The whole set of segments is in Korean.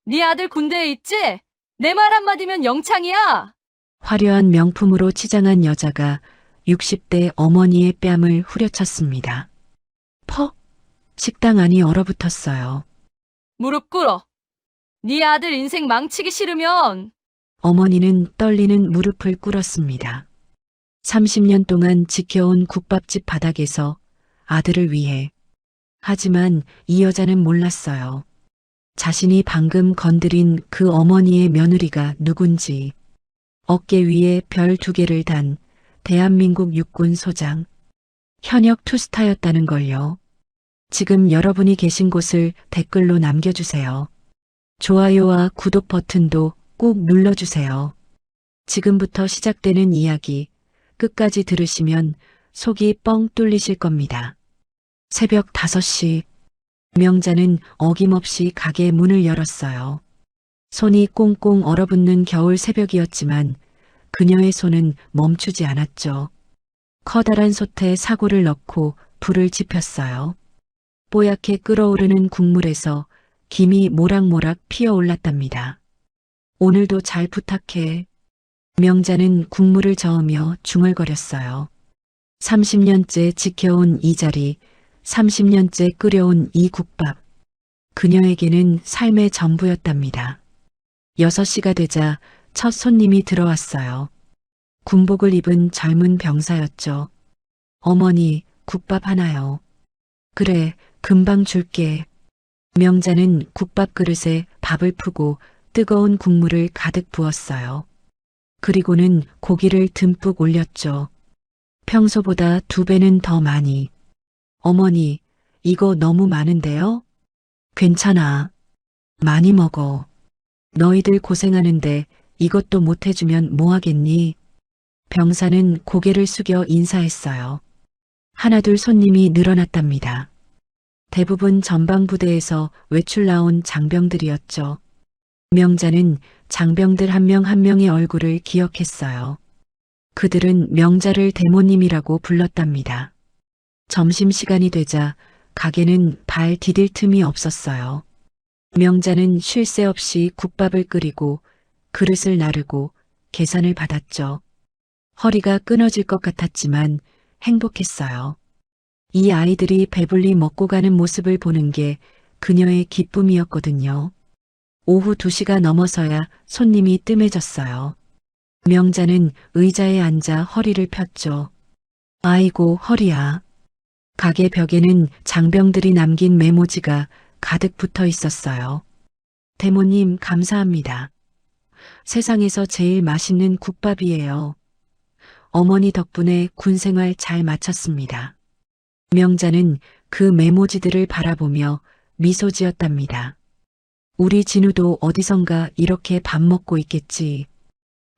네 아들 군대에 있지? 내 말 한마디면 영창이야. 화려한 명품으로 치장한 여자가 60대 어머니의 뺨을 후려쳤습니다. 퍽! 식당 안이 얼어붙었어요. 무릎 꿇어. 네 아들 인생 망치기 싫으면 어머니는 떨리는 무릎을 꿇었습니다. 30년 동안 지켜온 국밥집 바닥에서 아들을 위해. 하지만 이 여자는 몰랐어요. 자신이 방금 건드린 그 어머니의 며느리가 누군지. 어깨 위에 별 2개를 단 대한민국 육군 소장. 현역 투스타였다는 걸요. 지금 여러분이 계신 곳을 댓글로 남겨주세요. 좋아요와 구독 버튼도 꼭 눌러주세요. 지금부터 시작되는 이야기 끝까지 들으시면 속이 뻥 뚫리실 겁니다. 새벽 5시 명자는 어김없이 가게 문을 열었어요. 손이 꽁꽁 얼어붙는 겨울 새벽이었지만 그녀의 손은 멈추지 않았죠. 커다란 솥에 사골을 넣고 불을 지폈어요. 뽀얗게 끓어오르는 국물에서 김이 모락모락 피어올랐답니다. 오늘도 잘 부탁해. 명자는 국물을 저으며 중얼거렸어요. 30년째 지켜온 이 자리, 30년째 끓여온 이 국밥. 그녀에게는 삶의 전부였답니다. 6시가 되자 첫 손님이 들어왔어요. 군복을 입은 젊은 병사였죠. 어머니, 국밥 하나요. 그래, 금방 줄게. 명자는 국밥 그릇에 밥을 푸고 뜨거운 국물을 가득 부었어요. 그리고는 고기를 듬뿍 올렸죠. 평소보다 2배는 더 많이. 어머니, 이거 너무 많은데요? 괜찮아. 많이 먹어. 너희들 고생하는데 이것도 못 해주면 뭐 하겠니? 병사는 고개를 숙여 인사했어요. 하나둘 손님이 늘어났답니다. 대부분 전방부대에서 외출 나온 장병들이었죠. 명자는 장병들 한 명 한 명의 얼굴을 기억했어요. 그들은 명자를 대모님이라고 불렀답니다. 점심시간이 되자 가게는 발 디딜 틈이 없었어요. 명자는 쉴 새 없이 국밥을 끓이고 그릇을 나르고 계산을 받았죠. 허리가 끊어질 것 같았지만 행복했어요. 이 아이들이 배불리 먹고 가는 모습을 보는 게 그녀의 기쁨이었거든요. 오후 2시가 넘어서야 손님이 뜸해졌어요. 명자는 의자에 앉아 허리를 폈죠. 아이고 허리야. 가게 벽에는 장병들이 남긴 메모지가 가득 붙어 있었어요. 대모님 감사합니다. 세상에서 제일 맛있는 국밥이에요. 어머니 덕분에 군생활 잘 마쳤습니다. 명자는 그 메모지들을 바라보며 미소 지었답니다. 우리 진우도 어디선가 이렇게 밥 먹고 있겠지.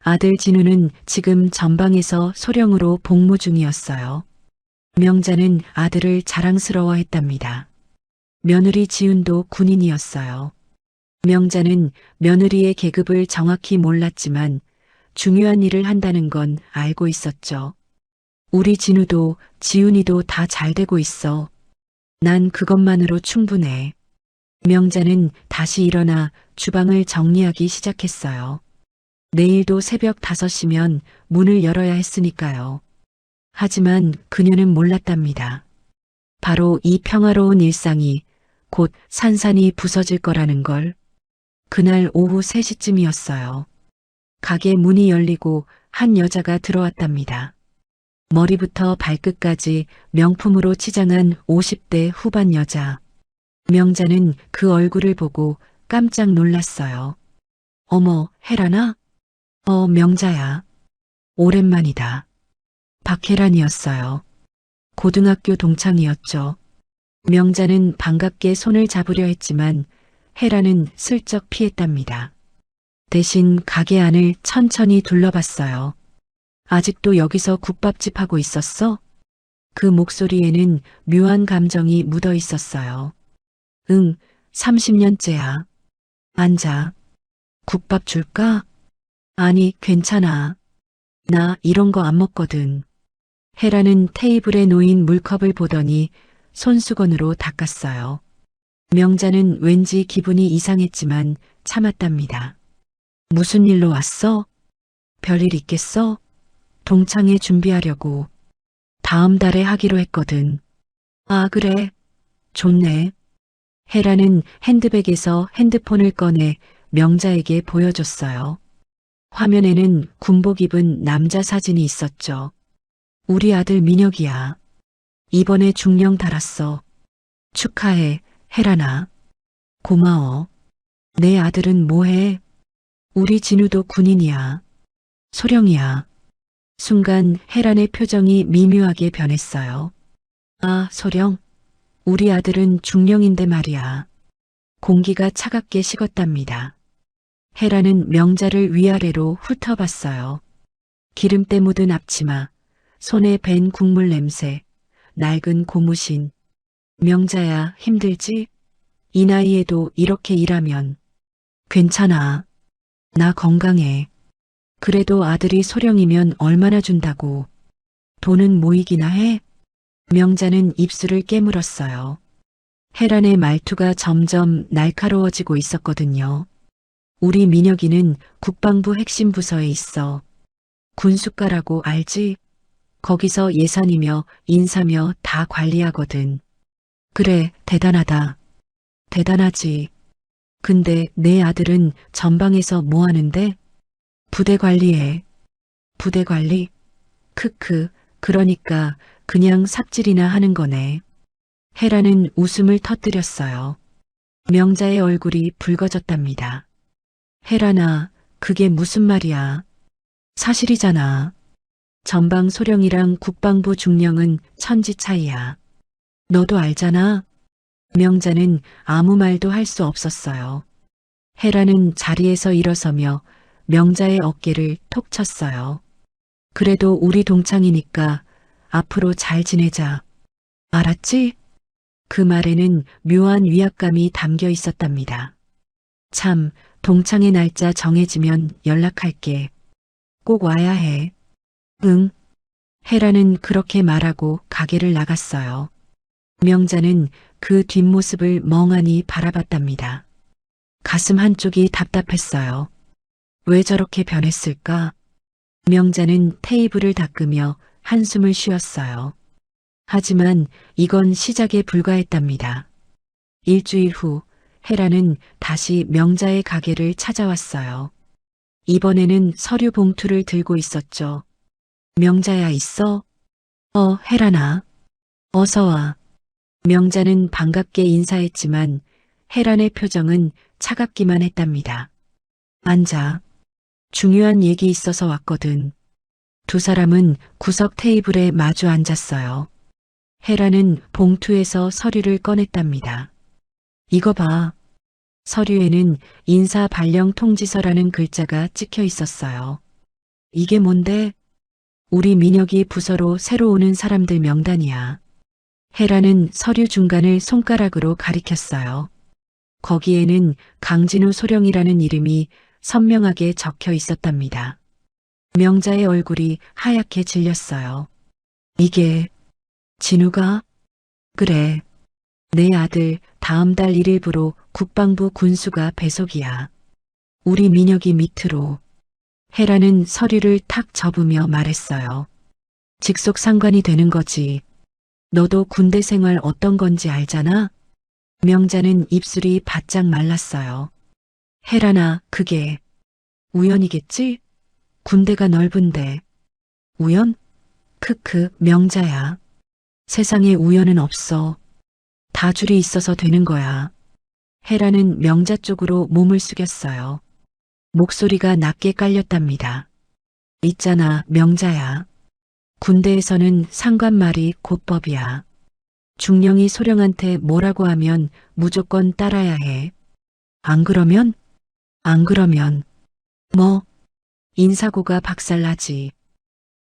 아들 진우는 지금 전방에서 소령으로 복무 중이었어요. 명자는 아들을 자랑스러워했답니다. 며느리 지훈도 군인이었어요. 명자는 며느리의 계급을 정확히 몰랐지만 중요한 일을 한다는 건 알고 있었죠. 우리 진우도 지훈이도 다 잘 되고 있어. 난 그것만으로 충분해. 명자는 다시 일어나 주방을 정리하기 시작했어요. 내일도 새벽 5시면 문을 열어야 했으니까요. 하지만 그녀는 몰랐답니다. 바로 이 평화로운 일상이 곧 산산이 부서질 거라는 걸. 그날 오후 3시쯤이었어요. 가게 문이 열리고 한 여자가 들어왔답니다. 머리부터 발끝까지 명품으로 치장한 50대 후반 여자. 명자는 그 얼굴을 보고 깜짝 놀랐어요. 어머, 혜란아? 명자야. 오랜만이다. 박혜란이었어요. 고등학교 동창이었죠. 명자는 반갑게 손을 잡으려 했지만 혜란은 슬쩍 피했답니다. 대신 가게 안을 천천히 둘러봤어요. 아직도 여기서 국밥집 하고 있었어? 그 목소리에는 묘한 감정이 묻어 있었어요. 응, 30년째야. 앉아. 국밥 줄까? 아니, 괜찮아. 나 이런 거 안 먹거든. 혜라는 테이블에 놓인 물컵을 보더니 손수건으로 닦았어요. 명자는 왠지 기분이 이상했지만 참았답니다. 무슨 일로 왔어? 별일 있겠어? 동창회 준비하려고. 다음 달에 하기로 했거든. 아, 그래. 좋네. 헤라는 핸드백에서 핸드폰을 꺼내 명자에게 보여줬어요. 화면에는 군복 입은 남자 사진이 있었죠. 우리 아들 민혁이야. 이번에 중령 달았어. 축하해, 헤라나. 고마워. 내 아들은 뭐해? 우리 진우도 군인이야. 소령이야. 순간 헤란의 표정이 미묘하게 변했어요. 아, 소령. 우리 아들은 중령인데 말이야. 공기가 차갑게 식었답니다. 헤라는 명자를 위아래로 훑어봤어요. 기름때 묻은 앞치마, 손에 밴 국물 냄새, 낡은 고무신. 명자야, 힘들지? 이 나이에도 이렇게 일하면. 괜찮아. 나 건강해. 그래도 아들이 소령이면 얼마나 준다고. 돈은 모이기나 해? 명자는 입술을 깨물었어요. 헤란의 말투가 점점 날카로워지고 있었거든요. 우리 민혁이는 국방부 핵심 부서에 있어. 군수과라고 알지? 거기서 예산이며 인사며 다 관리하거든. 그래, 대단하다. 대단하지. 근데 내 아들은 전방에서 뭐 하는데? 부대 관리해. 부대 관리? 크크, 그러니까 그냥 삽질이나 하는 거네. 헤라는 웃음을 터뜨렸어요. 명자의 얼굴이 붉어졌답니다. 헤라나, 그게 무슨 말이야? 사실이잖아. 전방 소령이랑 국방부 중령은 천지 차이야. 너도 알잖아. 명자는 아무 말도 할 수 없었어요. 헤라는 자리에서 일어서며 명자의 어깨를 톡 쳤어요. 그래도 우리 동창이니까 앞으로 잘 지내자. 알았지? 그 말에는 묘한 위압감이 담겨 있었답니다. 참, 동창회 날짜 정해지면 연락할게. 꼭 와야 해. 응. 헤라는 그렇게 말하고 가게를 나갔어요. 명자는 그 뒷모습을 멍하니 바라봤답니다. 가슴 한쪽이 답답했어요. 왜 저렇게 변했을까? 명자는 테이블을 닦으며 한숨을 쉬었어요. 하지만 이건 시작에 불과했답니다. 일주일 후 헤라는 다시 명자의 가게를 찾아왔어요. 이번에는 서류 봉투를 들고 있었죠. 명자야 있어? 헤라나. 어서 와. 명자는 반갑게 인사했지만 헤란의 표정은 차갑기만 했답니다. 앉아. 중요한 얘기 있어서 왔거든. 두 사람은 구석 테이블에 마주 앉았어요. 헤라는 봉투에서 서류를 꺼냈답니다. 이거 봐. 서류에는 인사 발령 통지서라는 글자가 찍혀 있었어요. 이게 뭔데? 우리 민혁이 부서로 새로 오는 사람들 명단이야. 헤라는 서류 중간을 손가락으로 가리켰어요. 거기에는 강진우 소령이라는 이름이 선명하게 적혀 있었답니다. 명자의 얼굴이 하얗게 질렸어요. 이게 진우가? 그래. 내 아들 다음 달 1일부로 국방부 군수가 배속이야. 우리 민혁이 밑으로. 헤라는 서류를 탁 접으며 말했어요. 직속 상관이 되는 거지. 너도 군대 생활 어떤 건지 알잖아? 명자는 입술이 바짝 말랐어요. 헤라나, 그게 우연이겠지? 군대가 넓은데. 우연? 크크, 명자야. 세상에 우연은 없어. 다줄이 있어서 되는 거야. 헤라는 명자 쪽으로 몸을 숙였어요. 목소리가 낮게 깔렸답니다. 있잖아, 명자야. 군대에서는 상관 말이 곧 법이야. 중령이 소령한테 뭐라고 하면 무조건 따라야 해. 안 그러면? 뭐? 인사고가 박살나지.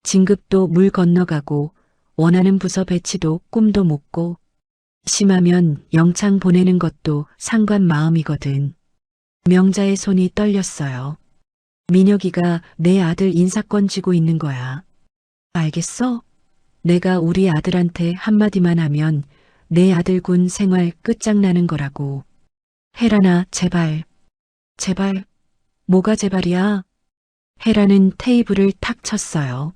진급도 물 건너가고 원하는 부서 배치도 꿈도 못 꿔. 심하면 영창 보내는 것도 상관 마음이거든. 명자의 손이 떨렸어요. 민혁이가 내 아들 인사권 쥐고 있는 거야. 알겠어? 내가 우리 아들한테 한마디만 하면 내 아들 군 생활 끝장나는 거라고. 헤라나, 제발. 제발, 뭐가 제발이야? 헤라는 테이블을 탁 쳤어요.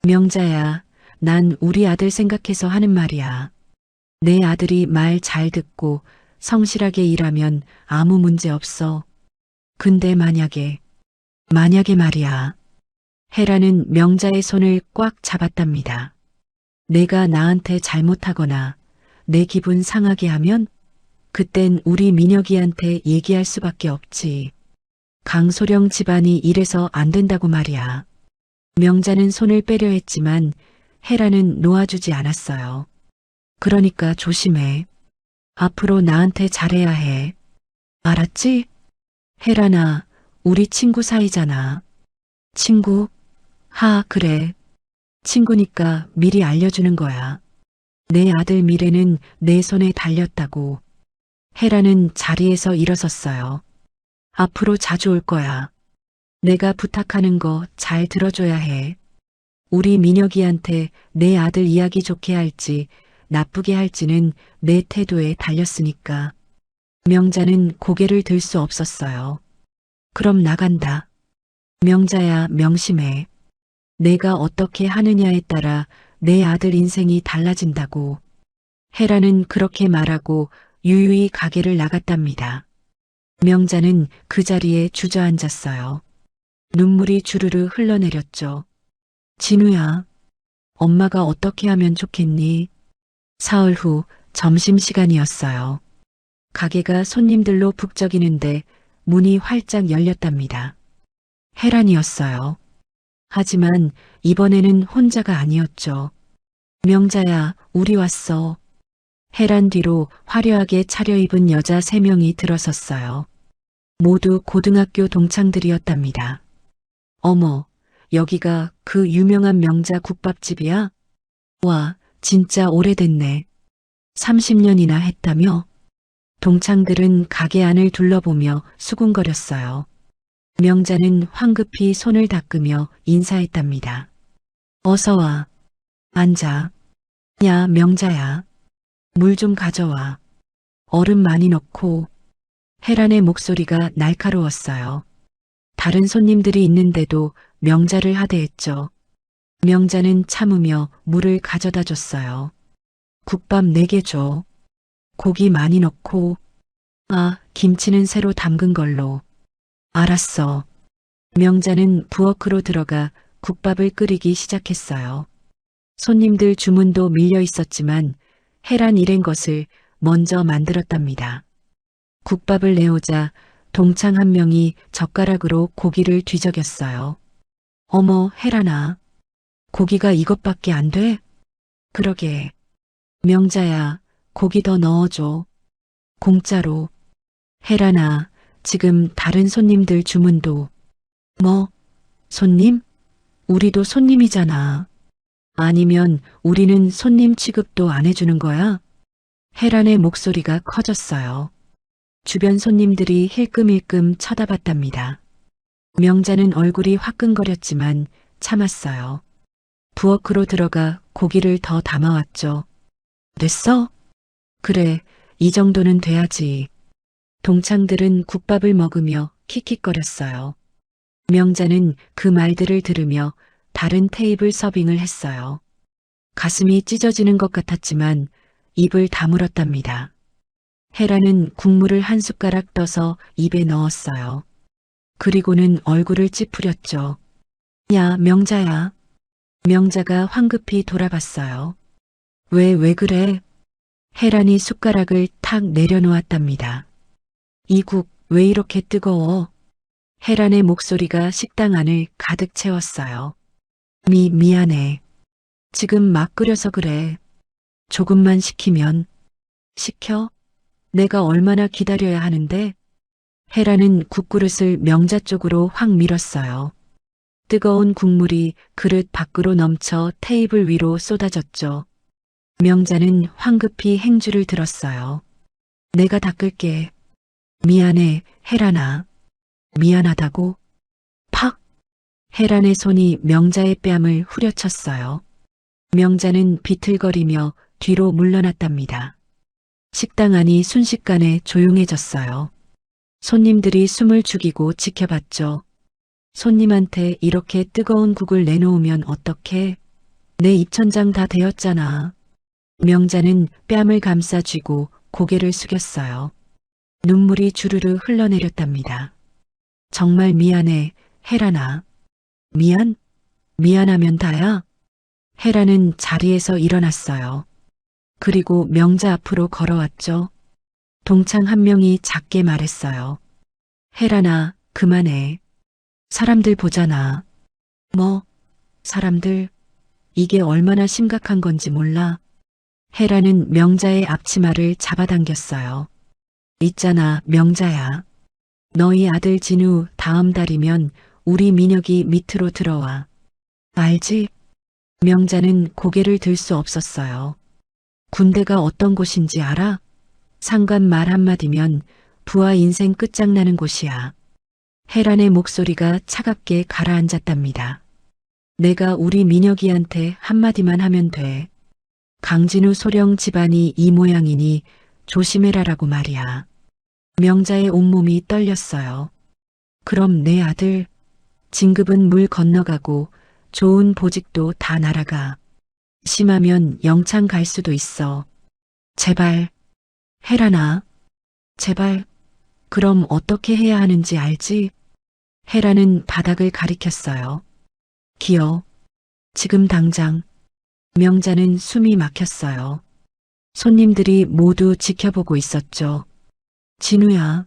명자야, 난 우리 아들 생각해서 하는 말이야. 내 아들이 말 잘 듣고 성실하게 일하면 아무 문제 없어. 근데 만약에 말이야. 헤라는 명자의 손을 꽉 잡았답니다. 내가 나한테 잘못하거나 내 기분 상하게 하면 그땐 우리 민혁이한테 얘기할 수밖에 없지. 강소령 집안이 이래서 안 된다고 말이야. 명자는 손을 빼려 했지만 헤라는 놓아주지 않았어요. 그러니까 조심해. 앞으로 나한테 잘해야 해. 알았지? 헤라나, 우리 친구 사이잖아. 친구? 그래. 친구니까 미리 알려주는 거야. 내 아들 미래는 내 손에 달렸다고. 헤라는 자리에서 일어섰어요. 앞으로 자주 올 거야. 내가 부탁하는 거 잘 들어줘야 해. 우리 민혁이한테 내 아들 이야기 좋게 할지 나쁘게 할지는 내 태도에 달렸으니까. 명자는 고개를 들 수 없었어요. 그럼 나간다. 명자야, 명심해. 내가 어떻게 하느냐에 따라 내 아들 인생이 달라진다고. 헤라는 그렇게 말하고 유유히 가게를 나갔답니다. 명자는 그 자리에 주저앉았어요. 눈물이 주르르 흘러내렸죠. 진우야, 엄마가 어떻게 하면 좋겠니? 사흘 후 점심시간이었어요. 가게가 손님들로 북적이는데 문이 활짝 열렸답니다. 헤란이었어요. 하지만 이번에는 혼자가 아니었죠. 명자야, 우리 왔어. 헤란 뒤로 화려하게 차려입은 여자 3명이 들어섰어요. 모두 고등학교 동창들이었답니다. 어머, 여기가 그 유명한 명자 국밥집이야? 와, 진짜 오래됐네. 30년이나 했다며? 동창들은 가게 안을 둘러보며 수군거렸어요. 명자는 황급히 손을 닦으며 인사했답니다. 어서 와. 앉아. 야, 명자야. 물 좀 가져와. 얼음 많이 넣고. 헤란의 목소리가 날카로웠어요. 다른 손님들이 있는데도 명자를 하대했죠. 명자는 참으며 물을 가져다 줬어요. 국밥 4개 줘. 고기 많이 넣고. 김치는 새로 담근 걸로. 알았어. 명자는 부엌으로 들어가 국밥을 끓이기 시작했어요. 손님들 주문도 밀려 있었지만 헤란 일행 것을 먼저 만들었답니다. 국밥을 내오자 동창 한 명이 젓가락으로 고기를 뒤적였어요. 어머, 헤란아. 고기가 이것밖에 안 돼? 그러게. 명자야, 고기 더 넣어줘. 공짜로. 헤란아, 지금 다른 손님들 주문도. 뭐? 손님? 우리도 손님이잖아. 아니면 우리는 손님 취급도 안 해주는 거야? 헤란의 목소리가 커졌어요. 주변 손님들이 힐끔힐끔 쳐다봤답니다. 명자는 얼굴이 화끈거렸지만 참았어요. 부엌으로 들어가 고기를 더 담아왔죠. 됐어? 그래, 이 정도는 돼야지. 동창들은 국밥을 먹으며 킥킥거렸어요. 명자는 그 말들을 들으며 다른 테이블 서빙을 했어요. 가슴이 찢어지는 것 같았지만 입을 다물었답니다. 헤라는 국물을 한 숟가락 떠서 입에 넣었어요. 그리고는 얼굴을 찌푸렸죠. 야, 명자야. 명자가 황급히 돌아봤어요. 왜 그래? 헤란이 숟가락을 탁 내려놓았답니다. 이 국 왜 이렇게 뜨거워? 헤란의 목소리가 식당 안을 가득 채웠어요. 미안해. 지금 막 끓여서 그래. 조금만 식히면. 식혀? 내가 얼마나 기다려야 하는데? 헤라는 국그릇을 명자 쪽으로 확 밀었어요. 뜨거운 국물이 그릇 밖으로 넘쳐 테이블 위로 쏟아졌죠. 명자는 황급히 행주를 들었어요. 내가 닦을게. 미안해, 헤란아. 미안하다고? 팍! 헤란의 손이 명자의 뺨을 후려쳤어요. 명자는 비틀거리며 뒤로 물러났답니다. 식당 안이 순식간에 조용해졌어요. 손님들이 숨을 죽이고 지켜봤죠. 손님한테 이렇게 뜨거운 국을 내놓으면 어떡해? 내 입천장 다 되었잖아. 명자는 뺨을 감싸 쥐고 고개를 숙였어요. 눈물이 주르르 흘러내렸답니다. 정말 미안해, 혜란아. 미안하면 다야? 혜란은 자리에서 일어났어요. 그리고 명자 앞으로 걸어왔죠. 동창 한 명이 작게 말했어요. 혜란아, 그만해. 사람들 보잖아. 뭐, 사람들? 이게 얼마나 심각한 건지 몰라. 혜란은 명자의 앞치마를 잡아당겼어요. 있잖아, 명자야. 너희 아들 진우 다음 달이면 우리 민혁이 밑으로 들어와. 알지? 명자는 고개를 들 수 없었어요. 군대가 어떤 곳인지 알아? 상관 말 한마디면 부하 인생 끝장나는 곳이야. 혜란의 목소리가 차갑게 가라앉았답니다. 내가 우리 민혁이한테 한마디만 하면 돼. 강진우 소령 집안이 이 모양이니 조심해라라고 말이야. 명자의 온몸이 떨렸어요. 그럼 내 아들, 진급은 물 건너가고 좋은 보직도 다 날아가. 심하면 영창 갈 수도 있어. 제발, 혜란아. 제발. 그럼 어떻게 해야 하는지 알지? 혜란은 바닥을 가리켰어요. 기어. 지금 당장. 명자는 숨이 막혔어요. 손님들이 모두 지켜보고 있었죠. 진우야,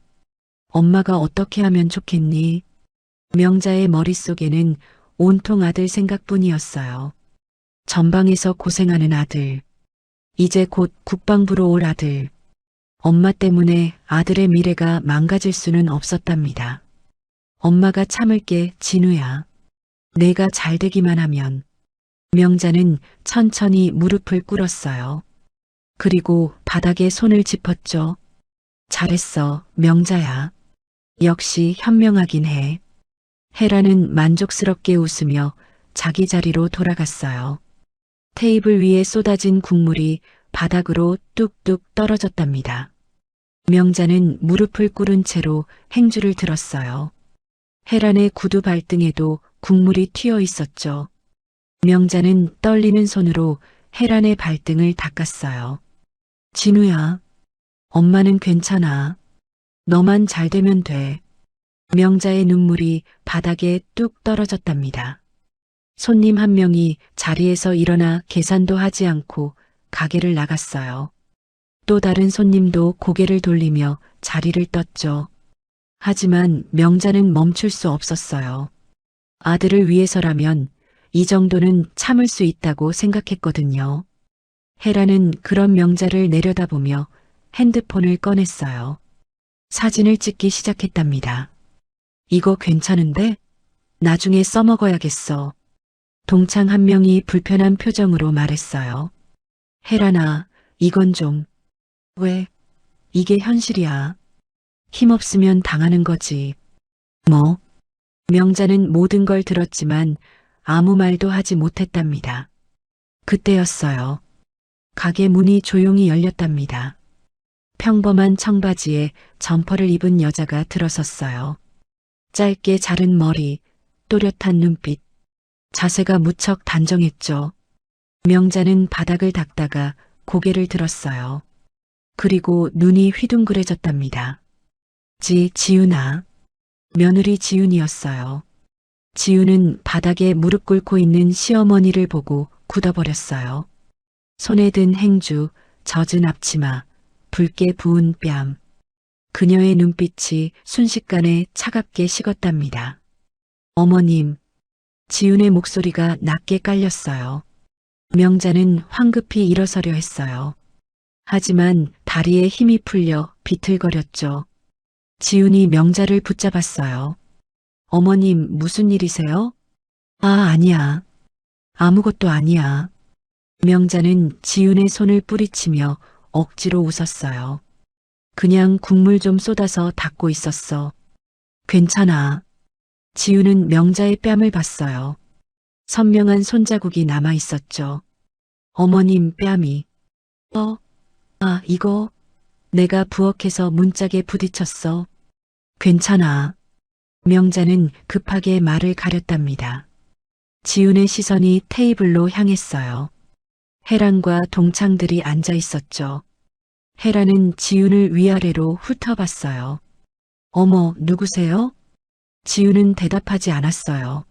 엄마가 어떻게 하면 좋겠니? 명자의 머릿속에는 온통 아들 생각뿐이었어요. 전방에서 고생하는 아들. 이제 곧 국방부로 올 아들. 엄마 때문에 아들의 미래가 망가질 수는 없었답니다. 엄마가 참을게, 진우야. 내가 잘 되기만 하면. 명자는 천천히 무릎을 꿇었어요. 그리고 바닥에 손을 짚었죠. 잘했어, 명자야. 역시 현명하긴 해. 혜란은 만족스럽게 웃으며 자기 자리로 돌아갔어요. 테이블 위에 쏟아진 국물이 바닥으로 뚝뚝 떨어졌답니다. 명자는 무릎을 꿇은 채로 행주를 들었어요. 혜란의 구두 발등에도 국물이 튀어 있었죠. 명자는 떨리는 손으로 혜란의 발등을 닦았어요. 진우야, 엄마는 괜찮아. 너만 잘 되면 돼. 명자의 눈물이 바닥에 뚝 떨어졌답니다. 손님 한 명이 자리에서 일어나 계산도 하지 않고 가게를 나갔어요. 또 다른 손님도 고개를 돌리며 자리를 떴죠. 하지만 명자는 멈출 수 없었어요. 아들을 위해서라면 이 정도는 참을 수 있다고 생각했거든요. 혜란은 그런 명자를 내려다보며 핸드폰을 꺼냈어요. 사진을 찍기 시작했답니다. 이거 괜찮은데? 나중에 써먹어야겠어. 동창 한 명이 불편한 표정으로 말했어요. 혜란아, 이건 좀. 왜? 이게 현실이야. 힘없으면 당하는 거지. 뭐? 명자는 모든 걸 들었지만 아무 말도 하지 못했답니다. 그때였어요. 가게 문이 조용히 열렸답니다. 평범한 청바지에 점퍼를 입은 여자가 들어섰어요. 짧게 자른 머리, 또렷한 눈빛, 자세가 무척 단정했죠. 명자는 바닥을 닦다가 고개를 들었어요. 그리고 눈이 휘둥그레졌답니다. 지윤아. 며느리 지윤이었어요. 지윤은 바닥에 무릎 꿇고 있는 시어머니를 보고 굳어버렸어요. 손에 든 행주, 젖은 앞치마, 붉게 부은 뺨. 그녀의 눈빛이 순식간에 차갑게 식었답니다. 어머님, 지윤의 목소리가 낮게 깔렸어요. 명자는 황급히 일어서려 했어요. 하지만 다리에 힘이 풀려 비틀거렸죠. 지윤이 명자를 붙잡았어요. 어머님, 무슨 일이세요? 아, 아니야. 아무것도 아니야. 명자는 지윤의 손을 뿌리치며 억지로 웃었어요. 그냥 국물 좀 쏟아서 닦고 있었어. 괜찮아. 지윤은 명자의 뺨을 봤어요. 선명한 손자국이 남아 있었죠. 어머님 뺨이. 이거 내가 부엌에서 문짝에 부딪혔어. 괜찮아. 명자는 급하게 말을 가렸답니다. 지훈의 시선이 테이블로 향했어요. 혜란과 동창들이 앉아 있었죠. 혜란은 지훈을 위아래로 훑어봤어요. 어머, 누구세요? 지훈은 대답하지 않았어요.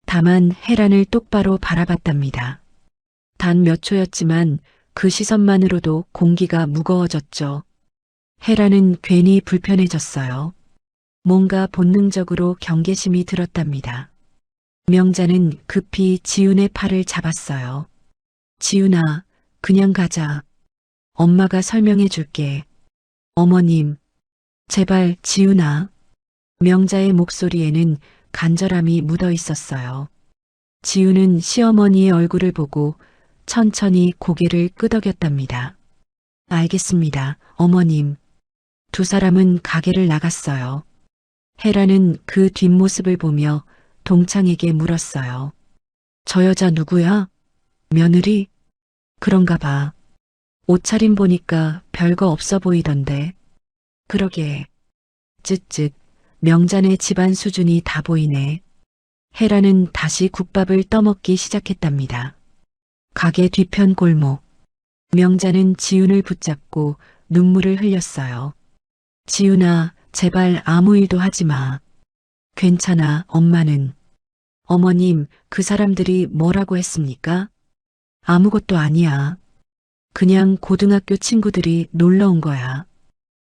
다만 혜란을 똑바로 바라봤답니다. 단 몇 초였지만 그 시선만으로도 공기가 무거워졌죠. 혜란은 괜히 불편해졌어요. 뭔가 본능적으로 경계심이 들었답니다. 명자는 급히 지훈의 팔을 잡았어요. 지훈아, 그냥 가자. 엄마가 설명해 줄게. 어머님, 제발 지훈아. 명자의 목소리에는 간절함이 묻어 있었어요. 지훈은 시어머니의 얼굴을 보고 천천히 고개를 끄덕였답니다. 알겠습니다, 어머님. 두 사람은 가게를 나갔어요. 혜라는 그 뒷모습을 보며 동창에게 물었어요. 저 여자 누구야? 며느리? 그런가 봐. 옷차림 보니까 별거 없어 보이던데. 그러게. 쯧쯧. 명잔의 집안 수준이 다 보이네. 혜라는 다시 국밥을 떠먹기 시작했답니다. 가게 뒤편 골목. 명자는 지훈을 붙잡고 눈물을 흘렸어요. 지훈아, 제발 아무 일도 하지 마. 괜찮아, 엄마는. 어머님, 그 사람들이 뭐라고 했습니까? 아무것도 아니야. 그냥 고등학교 친구들이 놀러 온 거야.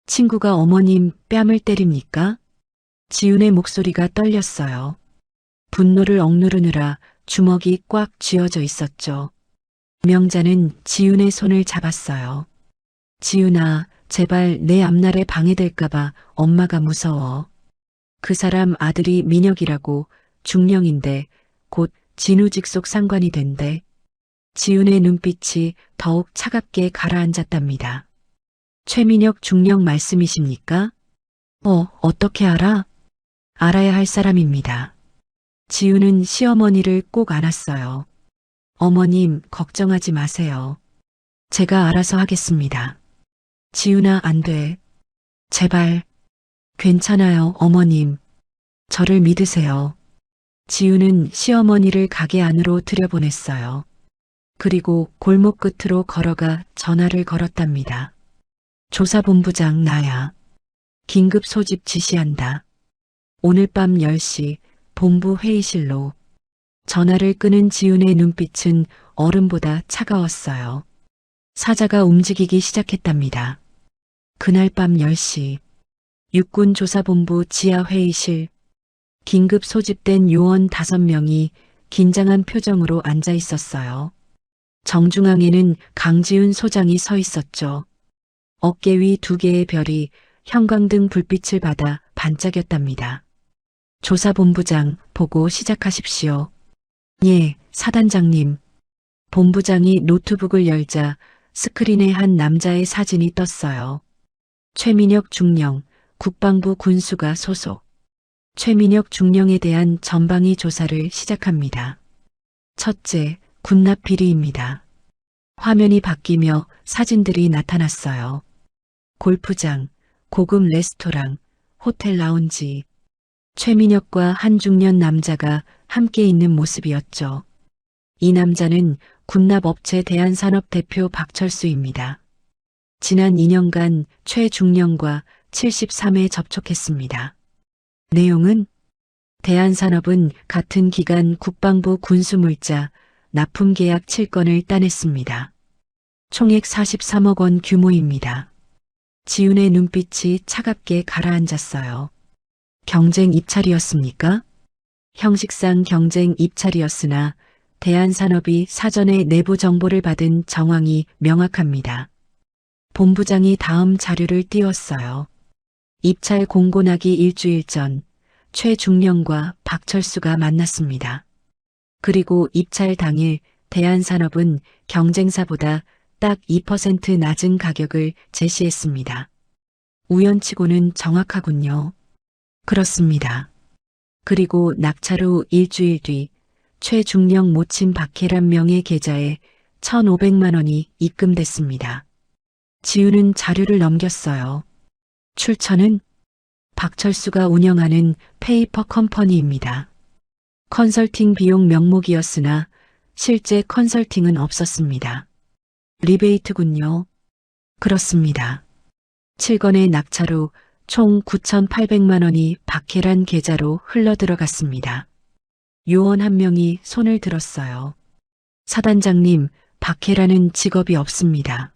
친구가 어머님 뺨을 때립니까? 지훈의 목소리가 떨렸어요. 분노를 억누르느라 주먹이 꽉 쥐어져 있었죠. 명자는 지훈의 손을 잡았어요. 지훈아, 제발 내 앞날에 방해될까봐 엄마가 무서워. 그 사람 아들이 민혁이라고 중령인데 곧 진우직속 상관이 된대. 지훈의 눈빛이 더욱 차갑게 가라앉았답니다. 최민혁 중령 말씀이십니까? 어떻게 알아? 알아야 할 사람입니다. 지훈은 시어머니를 꼭 안았어요. 어머님, 걱정하지 마세요. 제가 알아서 하겠습니다. 지훈아, 안 돼. 제발. 괜찮아요, 어머님. 저를 믿으세요. 지훈은 시어머니를 가게 안으로 들여보냈어요. 그리고 골목 끝으로 걸어가 전화를 걸었답니다. 조사본부장 나야. 긴급 소집 지시한다. 오늘 밤 10시 본부 회의실로. 전화를 끄는 지훈의 눈빛은 얼음보다 차가웠어요. 사자가 움직이기 시작했답니다. 그날 밤 10시 육군조사본부 지하회의실. 긴급 소집된 요원 5명이 긴장한 표정으로 앉아 있었어요. 정중앙에는 강지훈 소장이 서 있었죠. 어깨 위 2개의 별이 형광등 불빛을 받아 반짝였답니다. 조사본부장 보고 시작하십시오. 예, 사단장님. 본부장이 노트북을 열자 스크린에 한 남자의 사진이 떴어요. 최민혁 중령, 국방부 군수가 소속. 최민혁 중령에 대한 전방위 조사를 시작합니다. 첫째, 군납 비리입니다. 화면이 바뀌며 사진들이 나타났어요. 골프장, 고급 레스토랑, 호텔 라운지. 최민혁과 한 중년 남자가 함께 있는 모습이었죠. 이 남자는 군납업체 대한산업 대표 박철수입니다. 지난 2년간 최중령과 73회 접촉했습니다. 내용은 대한산업은 같은 기간 국방부 군수물자 납품 계약 7건을 따냈습니다. 총액 43억 원 규모입니다. 지훈의 눈빛이 차갑게 가라앉았어요. 경쟁 입찰이었습니까? 형식상 경쟁 입찰이었으나 대한산업이 사전에 내부 정보를 받은 정황이 명확합니다. 본부장이 다음 자료를 띄웠어요. 입찰 공고 나기 일주일 전 최중령과 박철수가 만났습니다. 그리고 입찰 당일 대한산업은 경쟁사보다 딱 2% 낮은 가격을 제시했습니다. 우연치고는 정확하군요. 그렇습니다. 그리고 낙찰 후 일주일 뒤 최중령 모친 박혜란 명의 계좌에 1,500만 원이 입금됐습니다. 지훈은 자료를 넘겼어요. 출처는 박철수가 운영하는 페이퍼 컴퍼니입니다. 컨설팅 비용 명목이었으나 실제 컨설팅은 없었습니다. 리베이트군요. 그렇습니다. 7건의 낙찰 후 총 9,800만 원이 박혜란 계좌로 흘러들어갔습니다. 요원 한 명이 손을 들었어요. 사단장님, 박혜란은 직업이 없습니다.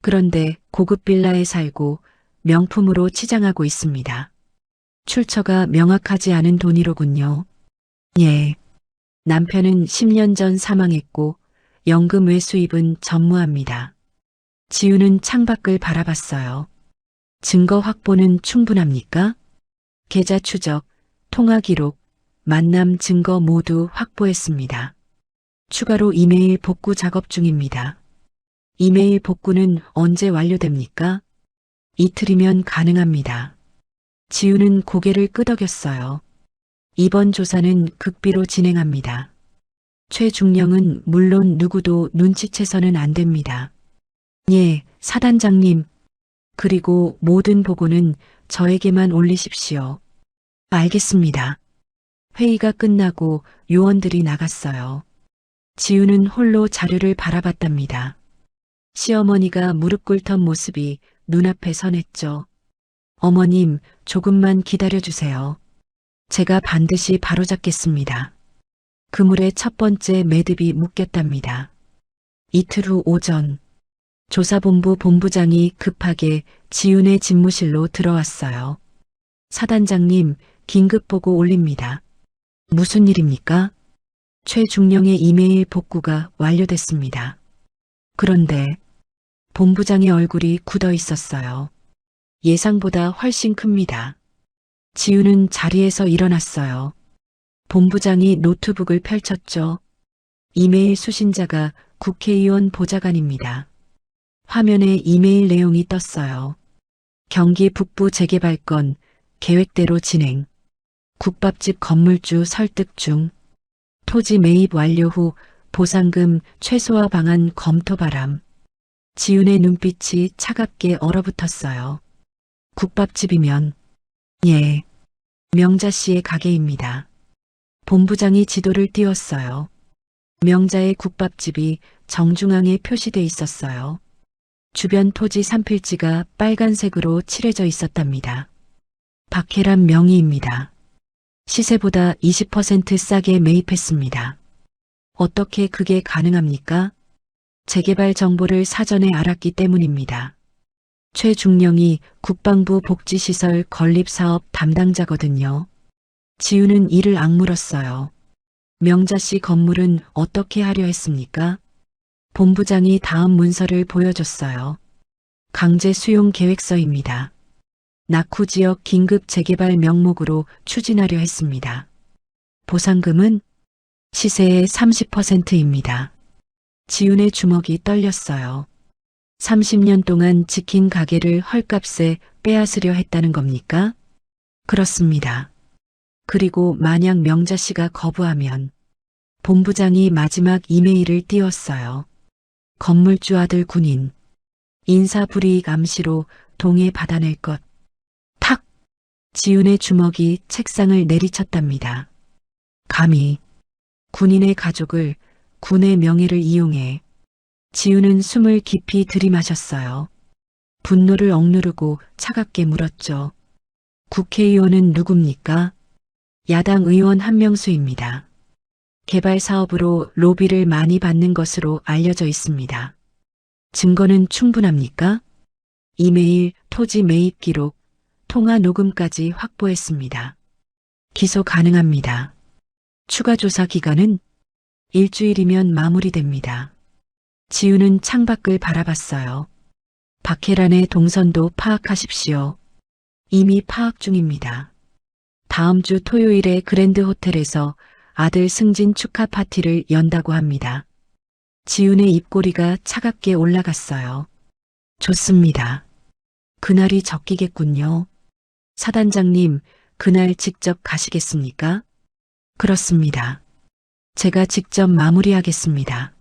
그런데 고급 빌라에 살고 명품으로 치장하고 있습니다. 출처가 명확하지 않은 돈이로군요. 예. 남편은 10년 전 사망했고 연금 외 수입은 전무합니다. 지우는 창밖을 바라봤어요. 증거 확보는 충분합니까? 계좌 추적, 통화 기록, 만남 증거 모두 확보했습니다. 추가로 이메일 복구 작업 중입니다. 이메일 복구는 언제 완료됩니까? 이틀이면 가능합니다. 지우는 고개를 끄덕였어요. 이번 조사는 극비로 진행합니다. 최중령은 물론 누구도 눈치채서는 안 됩니다. 예, 사단장님. 그리고 모든 보고는 저에게만 올리십시오. 알겠습니다. 회의가 끝나고 요원들이 나갔어요. 지우는 홀로 자료를 바라봤답니다. 시어머니가 무릎 꿇던 모습이 눈앞에 선했죠. 어머님, 조금만 기다려주세요. 제가 반드시 바로잡겠습니다. 그물의 첫 번째 매듭이 묶였답니다. 이틀 후 오전, 조사본부 본부장이 급하게 지훈의 집무실로 들어왔어요. 사단장님, 긴급보고 올립니다. 무슨 일입니까? 최중령의 이메일 복구가 완료됐습니다. 그런데 본부장의 얼굴이 굳어 있었어요. 예상보다 훨씬 큽니다. 지훈은 자리에서 일어났어요. 본부장이 노트북을 펼쳤죠. 이메일 수신자가 국회의원 보좌관입니다. 화면에 이메일 내용이 떴어요. 경기 북부 재개발 건 계획대로 진행. 국밥집 건물주 설득 중. 토지 매입 완료 후 보상금 최소화 방안 검토 바람. 지훈의 눈빛이 차갑게 얼어붙었어요. 국밥집이면 예, 명자 씨의 가게입니다. 본부장이 지도를 띄웠어요. 명자의 국밥집이 정중앙에 표시돼 있었어요. 주변 토지 3필지가 빨간색으로 칠해져 있었답니다. 박혜란 명의입니다. 시세보다 20% 싸게 매입했습니다. 어떻게 그게 가능합니까? 재개발 정보를 사전에 알았기 때문입니다. 최중령이 국방부 복지시설 건립사업 담당자거든요. 지우는 이를 악물었어요. 명자 씨 건물은 어떻게 하려 했습니까? 본부장이 다음 문서를 보여줬어요. 강제 수용 계획서입니다. 낙후 지역 긴급 재개발 명목으로 추진하려 했습니다. 보상금은 시세의 30%입니다. 지훈의 주먹이 떨렸어요. 30년 동안 지킨 가게를 헐값에 빼앗으려 했다는 겁니까? 그렇습니다. 그리고 만약 명자 씨가 거부하면 본부장이 마지막 이메일을 띄웠어요. 건물주 아들 군인. 인사불이익 암시로 동해 받아낼 것. 탁! 지훈의 주먹이 책상을 내리쳤답니다. 감히 군인의 가족을 군의 명예를 이용해. 지훈은 숨을 깊이 들이마셨어요. 분노를 억누르고 차갑게 물었죠. 국회의원은 누굽니까? 야당 의원 한명수입니다. 개발 사업으로 로비를 많이 받는 것으로 알려져 있습니다. 증거는 충분합니까? 이메일, 토지 매입 기록, 통화 녹음까지 확보했습니다. 기소 가능합니다. 추가 조사 기간은 일주일이면 마무리됩니다. 지우는 창밖을 바라봤어요. 박혜란의 동선도 파악하십시오. 이미 파악 중입니다. 다음 주 토요일에 그랜드 호텔에서 아들 승진 축하 파티를 연다고 합니다. 지훈의 입꼬리가 차갑게 올라갔어요. 좋습니다. 그날이 적기겠군요. 사단장님, 그날 직접 가시겠습니까? 그렇습니다. 제가 직접 마무리하겠습니다.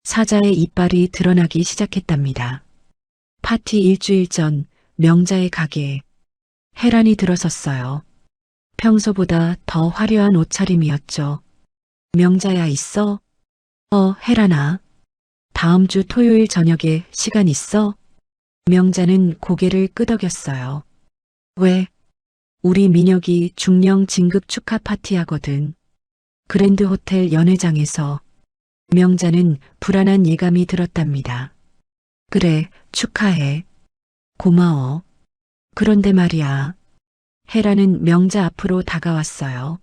사자의 이빨이 드러나기 시작했답니다. 파티 일주일 전 명자의 가게에 혜란이 들어섰어요. 평소보다 더 화려한 옷차림이었죠. 명자야 있어? 혜란아. 다음 주 토요일 저녁에 시간 있어? 명자는 고개를 끄덕였어요. 왜? 우리 민혁이 중령 진급 축하 파티하거든. 그랜드 호텔 연회장에서. 명자는 불안한 예감이 들었답니다. 그래, 축하해. 고마워. 그런데 말이야. 혜라는 명자 앞으로 다가왔어요.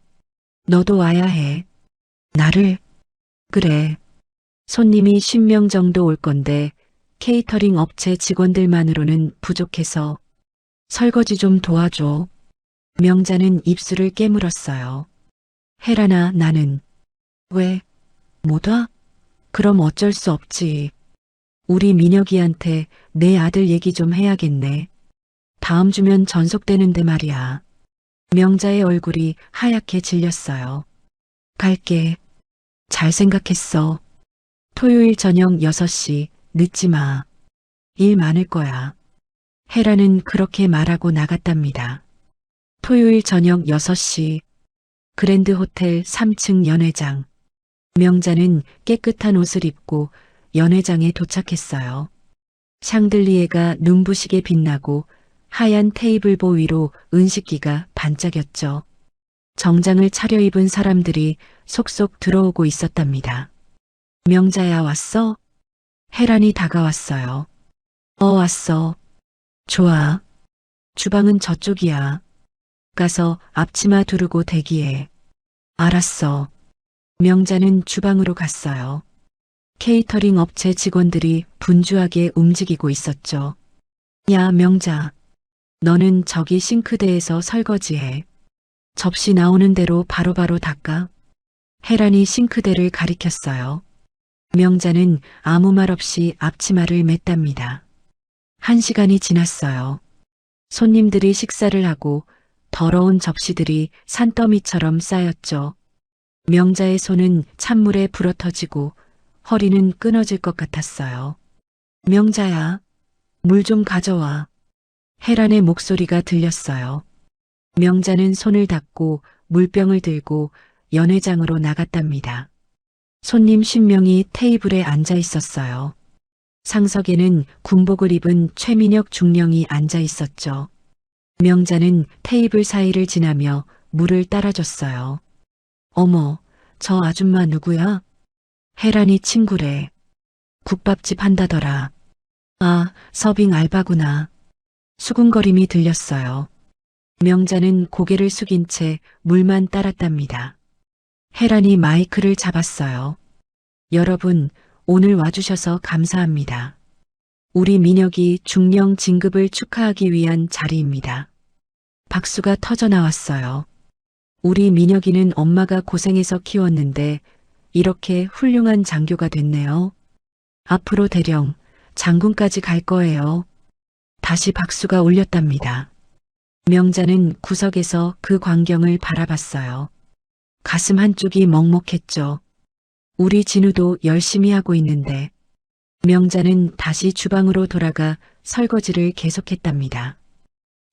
너도 와야 해. 나를? 그래. 손님이 10명 정도 올 건데 케이터링 업체 직원들만으로는 부족해서 설거지 좀 도와줘. 명자는 입술을 깨물었어요. 혜란아, 나는. 왜? 못 와? 그럼 어쩔 수 없지. 우리 민혁이한테 내 아들 얘기 좀 해야겠네. 다음 주면 전속되는데 말이야. 명자의 얼굴이 하얗게 질렸어요. 갈게. 잘 생각했어. 토요일 저녁 6시 늦지 마. 일 많을 거야. 혜라는 그렇게 말하고 나갔답니다. 토요일 저녁 6시 그랜드 호텔 3층 연회장. 명자는 깨끗한 옷을 입고 연회장에 도착했어요. 샹들리에가 눈부시게 빛나고 하얀 테이블보 위로 은식기가 반짝였죠. 정장을 차려입은 사람들이 속속 들어오고 있었답니다. 명자야 왔어? 혜란이 다가왔어요. 왔어. 좋아. 주방은 저쪽이야. 가서 앞치마 두르고 대기해. 알았어. 명자는 주방으로 갔어요. 케이터링 업체 직원들이 분주하게 움직이고 있었죠. 야, 명자. 너는 저기 싱크대에서 설거지해. 접시 나오는 대로 바로바로 닦아. 혜란이 싱크대를 가리켰어요. 명자는 아무 말 없이 앞치마를 맸답니다. 1시간이 지났어요. 손님들이 식사를 하고 더러운 접시들이 산더미처럼 쌓였죠. 명자의 손은 찬물에 불어터지고 허리는 끊어질 것 같았어요. 명자야, 물 좀 가져와. 혜란의 목소리가 들렸어요. 명자는 손을 닦고 물병을 들고 연회장으로 나갔답니다. 손님 10명이 테이블에 앉아 있었어요. 상석에는 군복을 입은 최민혁 중령이 앉아 있었죠. 명자는 테이블 사이를 지나며 물을 따라줬어요. 어머, 저 아줌마 누구야? 혜란이 친구래. 국밥집 한다더라. 아, 서빙 알바구나. 수군거림이 들렸어요. 명자는 고개를 숙인 채 물만 따랐답니다. 혜란이 마이크를 잡았어요. 여러분, 오늘 와주셔서 감사합니다. 우리 민혁이 중령 진급을 축하하기 위한 자리입니다. 박수가 터져 나왔어요. 우리 민혁이는 엄마가 고생해서 키웠는데 이렇게 훌륭한 장교가 됐네요. 앞으로 대령, 장군까지 갈 거예요. 다시 박수가 울렸답니다. 명자는 구석에서 그 광경을 바라봤어요. 가슴 한쪽이 먹먹했죠. 우리 진우도 열심히 하고 있는데. 명자는 다시 주방으로 돌아가 설거지를 계속했답니다.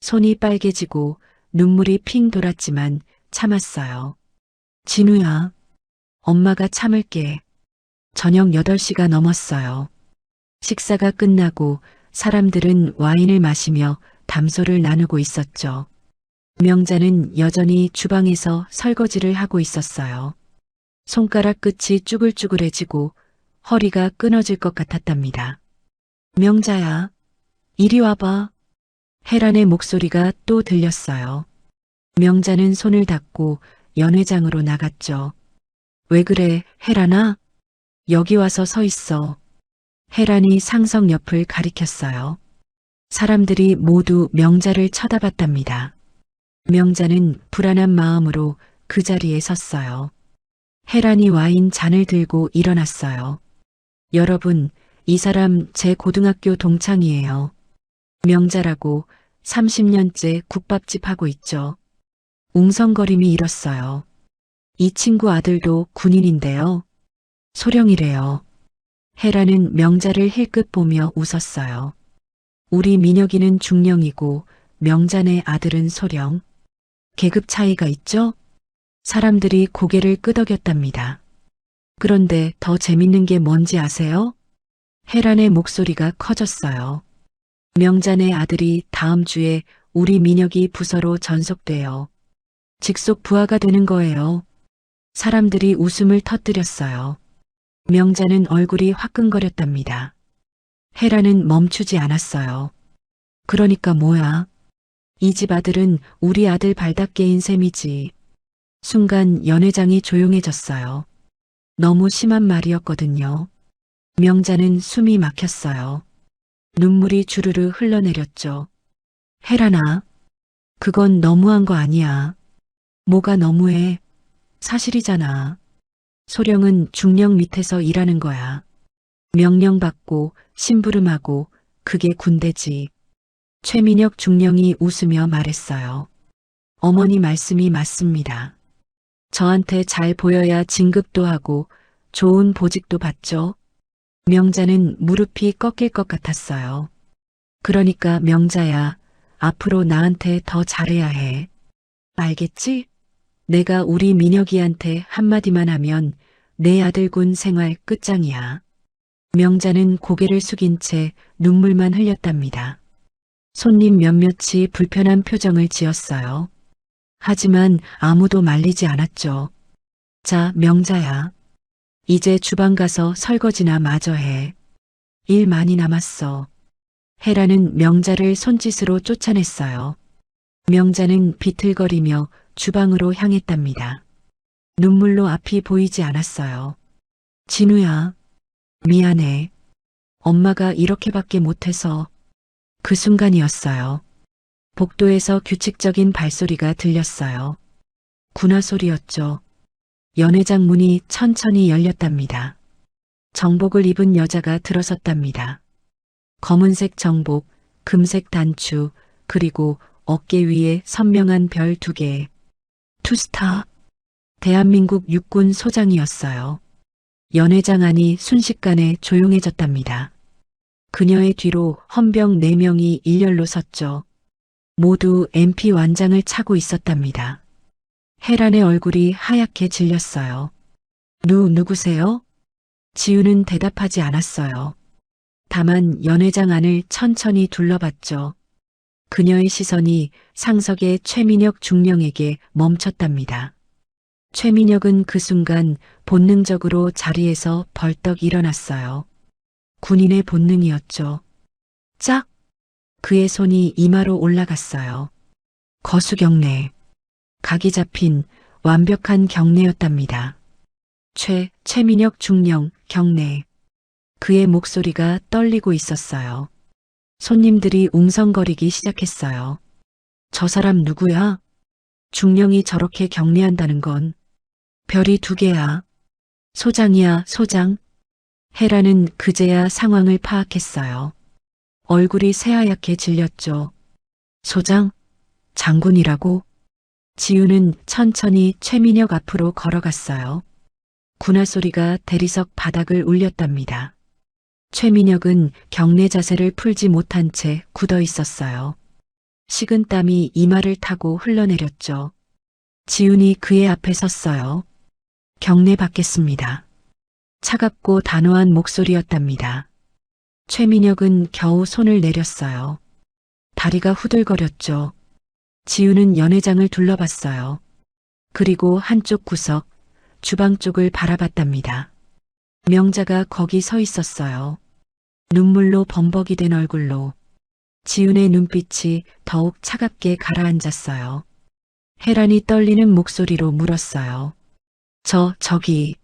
손이 빨개지고 눈물이 핑 돌았지만 참았어요. 진우야, 엄마가 참을게. 저녁 8시가 넘었어요. 식사가 끝나고 사람들은 와인을 마시며 담소를 나누고 있었죠. 명자는 여전히 주방에서 설거지를 하고 있었어요. 손가락 끝이 쭈글쭈글해지고 허리가 끊어질 것 같았답니다. 명자야, 이리 와봐. 혜란의 목소리가 또 들렸어요. 명자는 손을 닦고 연회장으로 나갔죠. 왜 그래, 혜란아? 여기 와서 서 있어. 혜란이 상석 옆을 가리켰어요. 사람들이 모두 명자를 쳐다봤답니다. 명자는 불안한 마음으로 그 자리에 섰어요. 혜란이 와인 잔을 들고 일어났어요. 여러분, 이 사람 제 고등학교 동창이에요. 명자라고 30년째 국밥집 하고 있죠. 웅성거림이 일었어요. 이 친구 아들도 군인인데요. 소령이래요. 혜란은 명자를 힐끗 보며 웃었어요. 우리 민혁이는 중령이고 명자네 아들은 소령. 계급 차이가 있죠? 사람들이 고개를 끄덕였답니다. 그런데 더 재밌는 게 뭔지 아세요? 혜란의 목소리가 커졌어요. 명자네 아들이 다음 주에 우리 민혁이 부서로 전속돼요. 직속 부하가 되는 거예요. 사람들이 웃음을 터뜨렸어요. 명자는 얼굴이 화끈거렸답니다. 혜란은 멈추지 않았어요. 그러니까 뭐야? 이 집 아들은 우리 아들 발닦개인 셈이지. 순간 연회장이 조용해졌어요. 너무 심한 말이었거든요. 명자는 숨이 막혔어요. 눈물이 주르르 흘러내렸죠. 혜란아, 그건 너무한 거 아니야. 뭐가 너무해? 사실이잖아. 소령은 중령 밑에서 일하는 거야. 명령받고 심부름하고 그게 군대지. 최민혁 중령이 웃으며 말했어요. 어머니 말씀이 맞습니다. 저한테 잘 보여야 진급도 하고 좋은 보직도 받죠. 명자는 무릎이 꺾일 것 같았어요. 그러니까 명자야, 앞으로 나한테 더 잘해야 해. 알겠지? 내가 우리 민혁이한테 한마디만 하면 내 아들군 생활 끝장이야. 명자는 고개를 숙인 채 눈물만 흘렸답니다. 손님 몇몇이 불편한 표정을 지었어요. 하지만 아무도 말리지 않았죠. 자, 명자야. 이제 주방 가서 설거지나 마저 해. 일 많이 남았어. 혜라는 명자를 손짓으로 쫓아냈어요. 명자는 비틀거리며 주방으로 향했답니다. 눈물로 앞이 보이지 않았어요. 진우야, 미안해. 엄마가 이렇게밖에 못해서. 그 순간이었어요. 복도에서 규칙적인 발소리가 들렸어요. 군화 소리였죠. 연회장 문이 천천히 열렸답니다. 정복을 입은 여자가 들어섰답니다. 검은색 정복, 금색 단추, 그리고 어깨 위에 선명한 별 2개. 투스타. 대한민국 육군 소장이었어요. 연회장 안이 순식간에 조용해졌답니다. 그녀의 뒤로 헌병 4명이 일렬로 섰죠. 모두 MP 완장을 차고 있었답니다. 혜란의 얼굴이 하얗게 질렸어요. 누구세요? 지우는 대답하지 않았어요. 다만 연회장 안을 천천히 둘러봤죠. 그녀의 시선이 상석의 최민혁 중령에게 멈췄답니다. 최민혁은 그 순간 본능적으로 자리에서 벌떡 일어났어요. 군인의 본능이었죠. 짝! 그의 손이 이마로 올라갔어요. 거수경례. 각이 잡힌 완벽한 경례였답니다. 최민혁 중령 경례. 그의 목소리가 떨리고 있었어요. 손님들이 웅성거리기 시작했어요. 저 사람 누구야? 중령이 저렇게 경례한다는 건 별이 2개야. 소장이야, 소장. 혜라는 그제야 상황을 파악했어요. 얼굴이 새하얗게 질렸죠. 소장? 장군이라고? 지우는 천천히 최민혁 앞으로 걸어갔어요. 군화 소리가 대리석 바닥을 울렸답니다. 최민혁은 경례 자세를 풀지 못한 채 굳어 있었어요. 식은 땀이 이마를 타고 흘러내렸죠. 지훈이 그의 앞에 섰어요. 경례 받겠습니다. 차갑고 단호한 목소리였답니다. 최민혁은 겨우 손을 내렸어요. 다리가 후들거렸죠. 지우는 연회장을 둘러봤어요. 그리고 한쪽 구석, 주방 쪽을 바라봤답니다. 명자가 거기 서 있었어요. 눈물로 범벅이 된 얼굴로. 지훈의 눈빛이 더욱 차갑게 가라앉았어요. 혜란이 떨리는 목소리로 물었어요. 저기,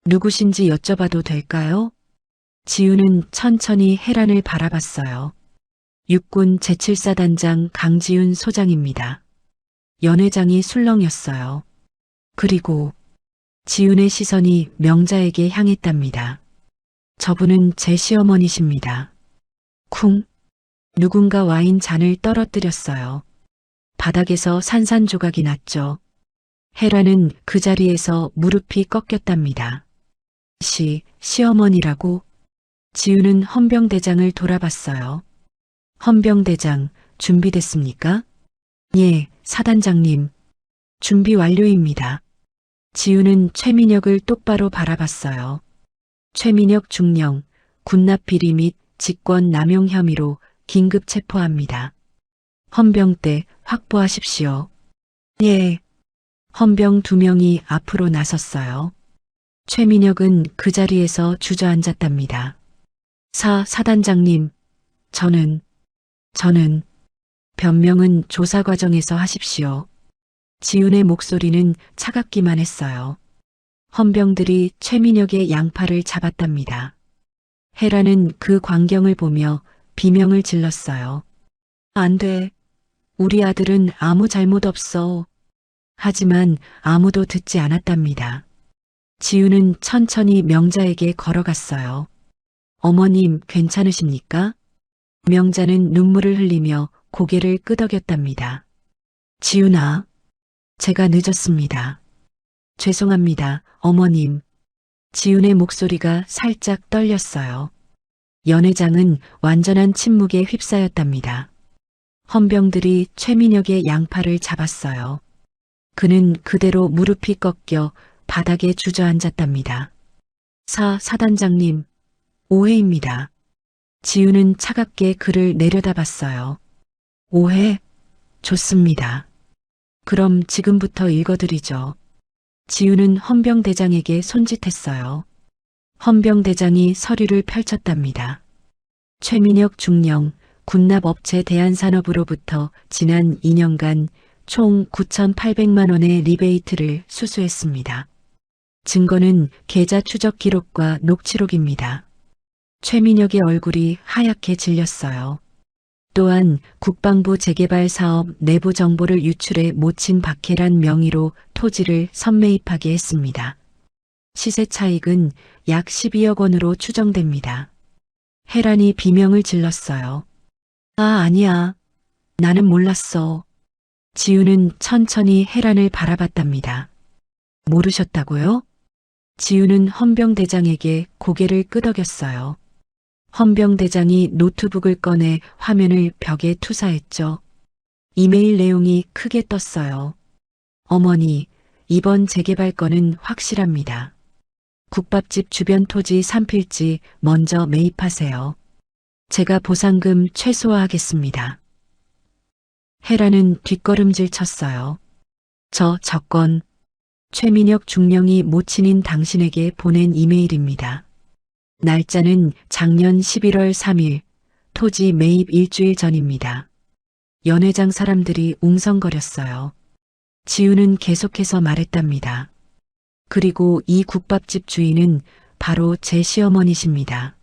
누구신지 여쭤봐도 될까요? 지훈은 천천히 혜란을 바라봤어요. 육군 제7사단장 강지훈 소장입니다. 연회장이 술렁였어요. 그리고 지훈의 시선이 명자에게 향했답니다. 저분은 제 시어머니십니다. 쿵. 누군가 와인 잔을 떨어뜨렸어요. 바닥에서 산산조각이 났죠. 혜란은 그 자리에서 무릎이 꺾였답니다. 시어머니라고? 지우는 헌병대장을 돌아봤어요. 헌병대장, 준비됐습니까? 예, 사단장님. 준비 완료입니다. 지우는 최민혁을 똑바로 바라봤어요. 최민혁 중령, 군납 비리 및 직권 남용 혐의로 긴급 체포합니다. 헌병대 확보하십시오. 예. 헌병 2명이 앞으로 나섰어요. 최민혁은 그 자리에서 주저앉았답니다. 사단장님, 저는 변명은 조사 과정에서 하십시오. 지훈의 목소리는 차갑기만 했어요. 헌병들이 최민혁의 양팔을 잡았답니다. 헤라는 그 광경을 보며 비명을 질렀어요. 안 돼. 우리 아들은 아무 잘못 없어. 하지만 아무도 듣지 않았답니다. 지우는 천천히 명자에게 걸어갔어요. 어머님, 괜찮으십니까? 명자는 눈물을 흘리며 고개를 끄덕였답니다. 지훈아, 제가 늦었습니다. 죄송합니다, 어머님. 지훈의 목소리가 살짝 떨렸어요. 연회장은 완전한 침묵에 휩싸였답니다. 헌병들이 최민혁의 양팔을 잡았어요. 그는 그대로 무릎이 꺾여 바닥에 주저앉았답니다. 사단장님, 오해입니다. 지우는 차갑게 그를 내려다봤어요. 오해? 좋습니다. 그럼 지금부터 읽어드리죠. 지우는 헌병대장에게 손짓했어요. 헌병대장이 서류를 펼쳤답니다. 최민혁 중령, 군납업체 대한산업으로부터 지난 2년간 총 9,800만 원의 리베이트를 수수했습니다. 증거는 계좌 추적 기록과 녹취록입니다. 최민혁의 얼굴이 하얗게 질렸어요. 또한 국방부 재개발 사업 내부 정보를 유출해 모친 박해란 명의로 토지를 선매입하게 했습니다. 시세 차익은 약 12억 원으로 추정됩니다. 혜란이 비명을 질렀어요. 아니야. 나는 몰랐어. 지우는 천천히 혜란을 바라봤답니다. 모르셨다고요? 지우는 헌병대장에게 고개를 끄덕였어요. 헌병대장이 노트북을 꺼내 화면을 벽에 투사했죠. 이메일 내용이 크게 떴어요. 어머니, 이번 재개발 건은 확실합니다. 국밥집 주변 토지 3필지 먼저 매입하세요. 제가 보상금 최소화하겠습니다. 헤라는 뒷걸음질 쳤어요. 저 건 최민혁 중령이 모친인 당신에게 보낸 이메일입니다. 날짜는 작년 11월 3일, 토지 매입 일주일 전입니다. 연회장 사람들이 웅성거렸어요. 지우는 계속해서 말했답니다. 그리고 이 국밥집 주인은 바로 제 시어머니십니다.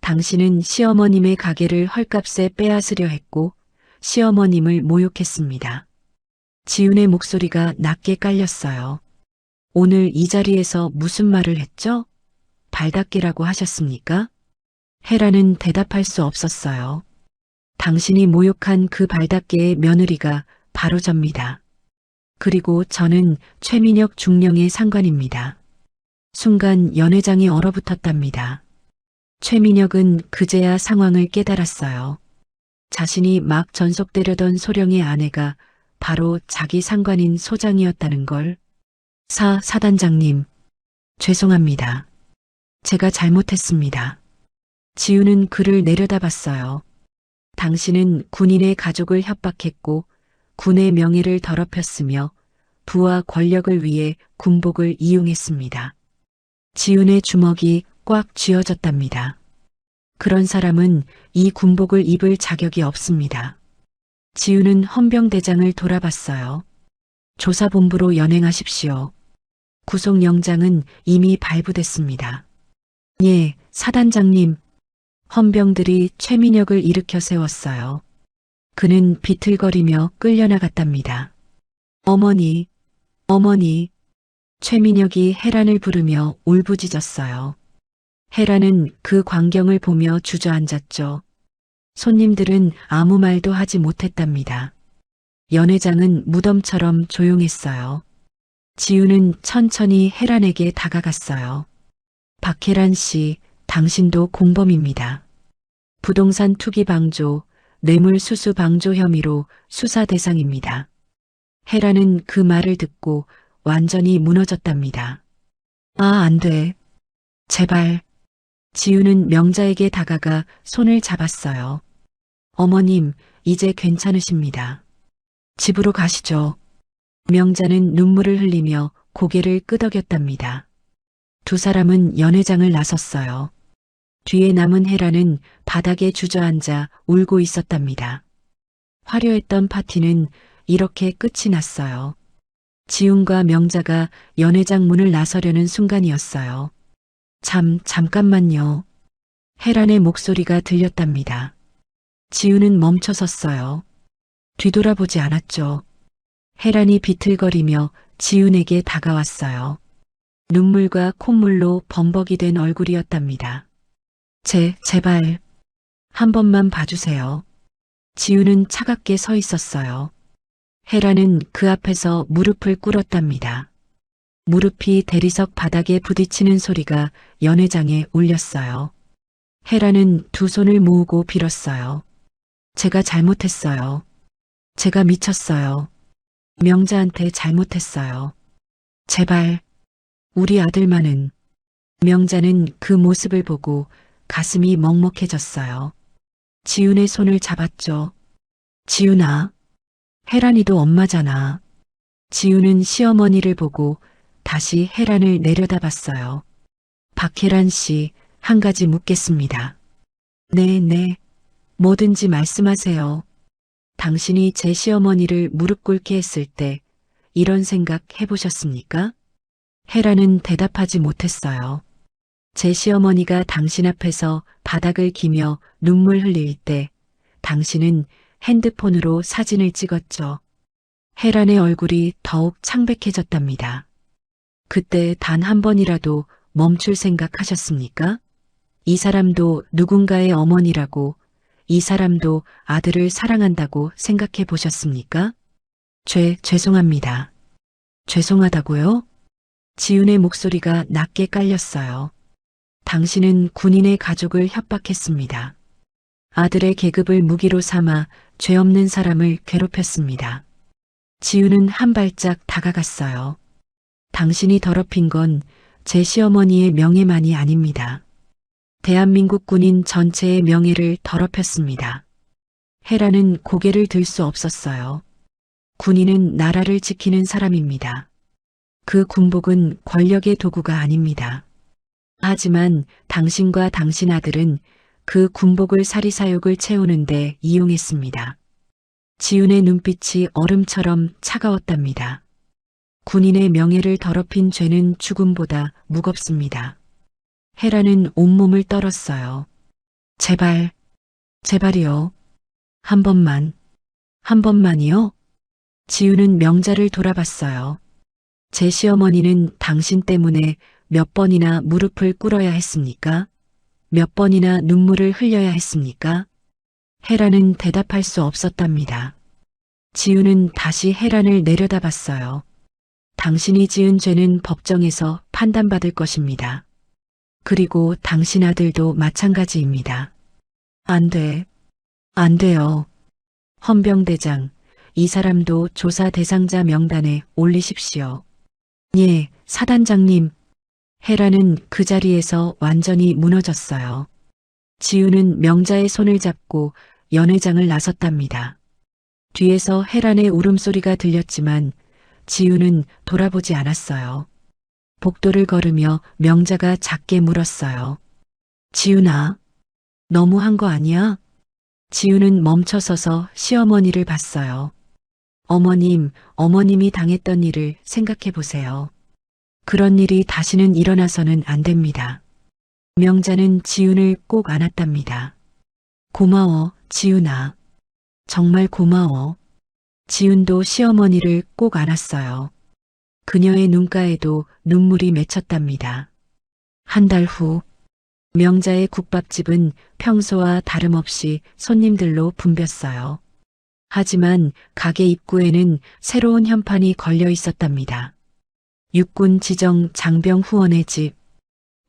당신은 시어머님의 가게를 헐값에 빼앗으려 했고 시어머님을 모욕했습니다. 지훈의 목소리가 낮게 깔렸어요. 오늘 이 자리에서 무슨 말을 했죠? 발닦기라고 하셨습니까? 헤라는 대답할 수 없었어요. 당신이 모욕한 그 발닦개의 며느리가 바로 접니다. 그리고 저는 최민혁 중령의 상관입니다. 순간 연회장이 얼어붙었답니다. 최민혁은 그제야 상황을 깨달았어요. 자신이 막 전속되려던 소령의 아내가 바로 자기 상관인 소장이었다는 걸. 사단장님, 죄송합니다. 제가 잘못했습니다. 지우는 그를 내려다봤어요. 당신은 군인의 가족을 협박했고 군의 명예를 더럽혔으며 부와 권력을 위해 군복을 이용했습니다. 지훈의 주먹이 꽉 쥐어졌답니다. 그런 사람은 이 군복을 입을 자격이 없습니다. 지훈은 헌병대장을 돌아봤어요. 조사본부로 연행하십시오. 구속영장은 이미 발부됐습니다. 예, 사단장님. 헌병들이 최민혁을 일으켜 세웠어요. 그는 비틀거리며 끌려나갔답니다. 어머니. 최민혁이 헤란을 부르며 울부짖었어요. 헤란은 그 광경을 보며 주저앉았죠. 손님들은 아무 말도 하지 못했답니다. 연회장은 무덤처럼 조용했어요. 지우는 천천히 헤란에게 다가갔어요. 박혜란 씨, 당신도 공범입니다. 부동산 투기 방조, 뇌물수수 방조 혐의로 수사 대상입니다. 헤라는 그 말을 듣고 완전히 무너졌답니다. 아, 안 돼. 제발. 지우는 명자에게 다가가 손을 잡았어요. 어머님, 이제 괜찮으십니다. 집으로 가시죠. 명자는 눈물을 흘리며 고개를 끄덕였답니다. 두 사람은 연회장을 나섰어요. 뒤에 남은 헤라는 바닥에 주저앉아 울고 있었답니다. 화려했던 파티는 이렇게 끝이 났어요. 지훈과 명자가 연회장 문을 나서려는 순간이었어요. 잠깐만요. 헤란의 목소리가 들렸답니다. 지훈은 멈춰섰어요. 뒤돌아보지 않았죠. 헤란이 비틀거리며 지훈에게 다가왔어요. 눈물과 콧물로 범벅이 된 얼굴이었답니다. 제발, 한 번만 봐주세요. 지훈은 차갑게 서 있었어요. 헤라는 그 앞에서 무릎을 꿇었답니다. 무릎이 대리석 바닥에 부딪히는 소리가 연회장에 울렸어요. 헤라는 두 손을 모으고 빌었어요. 제가 잘못했어요. 제가 미쳤어요. 명자한테 잘못했어요. 제발, 우리 아들만은. 명자는 그 모습을 보고 가슴이 먹먹해졌어요. 지훈의 손을 잡았죠. 지훈아, 헤란이도 엄마잖아. 지훈은 시어머니를 보고 다시 헤란을 내려다봤어요. 박혜란 씨, 한 가지 묻겠습니다. 네. 뭐든지 말씀하세요. 당신이 제 시어머니를 무릎 꿇게 했을 때 이런 생각 해보셨습니까? 헤란은 대답하지 못했어요. 제 시어머니가 당신 앞에서 바닥을 기며 눈물 흘릴 때 당신은 핸드폰으로 사진을 찍었죠. 헤란의 얼굴이 더욱 창백해졌답니다. 그때 단 한 번이라도 멈출 생각하셨습니까? 이 사람도 누군가의 어머니라고, 이 사람도 아들을 사랑한다고 생각해 보셨습니까? 죄송합니다. 죄송하다고요? 지훈의 목소리가 낮게 깔렸어요. 당신은 군인의 가족을 협박했습니다. 아들의 계급을 무기로 삼아 죄 없는 사람을 괴롭혔습니다. 지훈은 한 발짝 다가갔어요. 당신이 더럽힌 건 제 시어머니의 명예만이 아닙니다. 대한민국 군인 전체의 명예를 더럽혔습니다. 헤라는 고개를 들 수 없었어요. 군인은 나라를 지키는 사람입니다. 그 군복은 권력의 도구가 아닙니다. 하지만 당신과 당신 아들은 그 군복을 사리사욕을 채우는데 이용했습니다. 지훈의 눈빛이 얼음처럼 차가웠답니다. 군인의 명예를 더럽힌 죄는 죽음보다 무겁습니다. 헤라는 온몸을 떨었어요. 제발이요. 한 번만이요? 지훈은 명자를 돌아봤어요. 제 시어머니는 당신 때문에 몇 번이나 무릎을 꿇어야 했습니까? 몇 번이나 눈물을 흘려야 했습니까? 헤라는 대답할 수 없었답니다. 지훈은 다시 헤란을 내려다봤어요. 당신이 지은 죄는 법정에서 판단받을 것입니다. 그리고 당신 아들도 마찬가지입니다. 안 돼요. 헌병대장, 이 사람도 조사 대상자 명단에 올리십시오. 예, 사단장님. 헤라는 그 자리에서 완전히 무너졌어요. 지훈은 명자의 손을 잡고 연회장을 나섰답니다. 뒤에서 헤란의 울음소리가 들렸지만 지훈은 돌아보지 않았어요. 복도를 걸으며 명자가 작게 물었어요. 지훈아, 너무한 거 아니야? 지훈은 멈춰서서 시어머니를 봤어요. 어머님이 당했던 일을 생각해 보세요. 그런 일이 다시는 일어나서는 안 됩니다. 명자는 지훈을 꼭 안았답니다. 고마워, 지훈아. 정말 고마워. 지훈도 시어머니를 꼭 안았어요. 그녀의 눈가에도 눈물이 맺혔답니다. 한 달 후, 명자의 국밥집은 평소와 다름없이 손님들로 붐볐어요. 하지만 가게 입구에는 새로운 현판이 걸려 있었답니다. 육군 지정 장병 후원의 집.